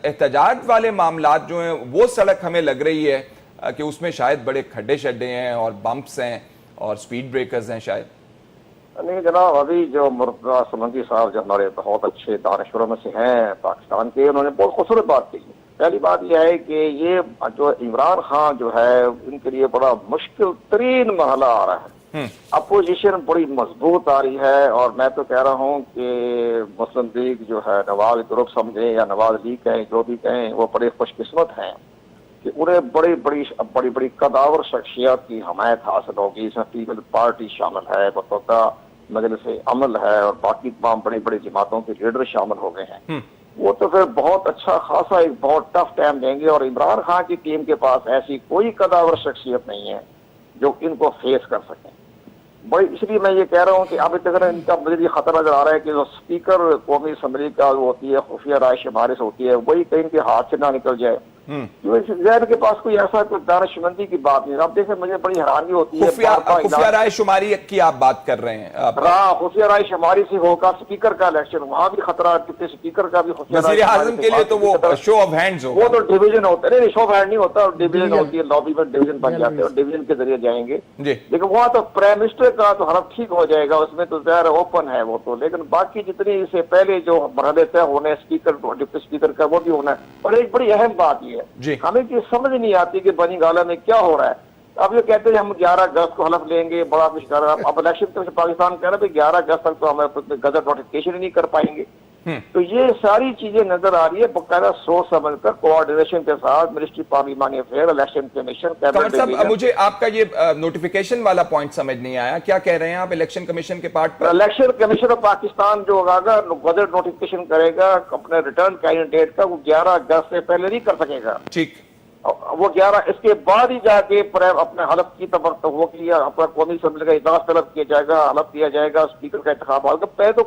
एहतजाज वाले मामलात जो हैं वो सड़क हमें लग रही है कि उसमें शायद बड़े खड्डे शड्डे हैं और बम्प्स हैं और स्पीड ब्रेकर्स हैं शायद। नहीं जनाब, अभी जो मुर्तज़ा समंगी साहब जो हमारे बहुत अच्छे दानिशवरों में से हैं पाकिस्तान के, उन्होंने बहुत खूबसूरत बात की। पहली बात यह है कि ये जो इमरान खान जो है इनके लिए बड़ा मुश्किल तरीन मरहला आ रहा है। अपोजिशन बड़ी मजबूत आ रही है और मैं तो कह रहा हूँ कि मुस्लिम लीग जो है, नवाज ग्रुप समझे या नवाज लीग कहें, जो भी कहें, वो बड़े खुशकिस्मत हैं कि उन्हें बड़ी बड़ी कदावर शख्सियत की हमायत हासिल होगी। इसमें पीपल पार्टी शामिल है, बतौता मजलिस अमल है और बाकी तमाम बड़ी बड़ी जमातों के लीडर शामिल हो गए हैं। वो तो फिर बहुत अच्छा खासा एक बहुत टफ टाइम देंगे और इमरान खान की टीम के पास ऐसी कोई कदावर शख्सियत नहीं है जो इनको फेस कर सके। बड़ी इसलिए मैं ये कह रहा हूँ कि अभी तक इनका मुझे ये खतरा नजर आ रहा है कि जो स्पीकर कौमी असम्बली का होती है, खुफिया राय शुमारी से होती है, वही कहीं के हाथ से ना निकल जाए। जहर के पास कोई ऐसा कोई दानिशमंदी की बात नहीं। अब देखें, मुझे बड़ी हैरानी होती है। खुफिया राय शुमारी की आप बात कर रहे हैं? खुफिया राय शुमारी से होगा स्पीकर का इलेक्शन, वहां भी खतरा, कितने स्पीकर का भी वज़ीर-ए-आज़म के लिए तो वो शो ऑफ हैंड्स होगा। वो तो डिवीजन होता है, नहीं शो ऑफ हैंड नहीं होता, डिवीजन होती है, लॉबी में डिवीजन बन जाते हैं और डिवीजन के जरिए जाएंगे। लेकिन वहां तो प्राइम मिनिस्टर का तो हरफ ठीक हो जाएगा, उसमें तो ज़ाहिर ओपन है वो तो। लेकिन बाकी जितनी इससे पहले जो मरहले तय होने स्पीकर डिप्टी स्पीकर का, वो भी होना है। और एक बड़ी अहम बात यह है, हमें समझ नहीं आती कि बनी गाला में क्या हो रहा है। अब ये कहते हैं हम 11 अगस्त को हलफ लेंगे, बड़ा कुछ कर रहा है। अब इलेक्शन तो पाकिस्तान कह रहा है 11 अगस्त तक तो हमें गजट नोटिफिकेशन ही नहीं कर पाएंगे। तो ये सारी चीजें नजर आ रही है बकायदा सोच समझकर कोऑर्डिनेशन के साथ ministry parliamentary affair, election commission, cabinet. मुझे आपका ये नोटिफिकेशन वाला पॉइंट समझ नहीं आया, क्या कह रहे हैं आप इलेक्शन कमीशन के पार्ट पर? इलेक्शन कमीशन ऑफ पाकिस्तान जो होगा गजट नोटिफिकेशन करेगा अपने रिटर्न कैंडिडेट का, वो 11 अगस्त से पहले नहीं कर सकेगा। ठीक, वो 11 इसके बाद ही जाके अपने हलफ की अपना कौमी असेंबली का इजलास तलब किया जाएगा, हलफ किया जाएगा, स्पीकर का इंतखाब होगा। पहले तो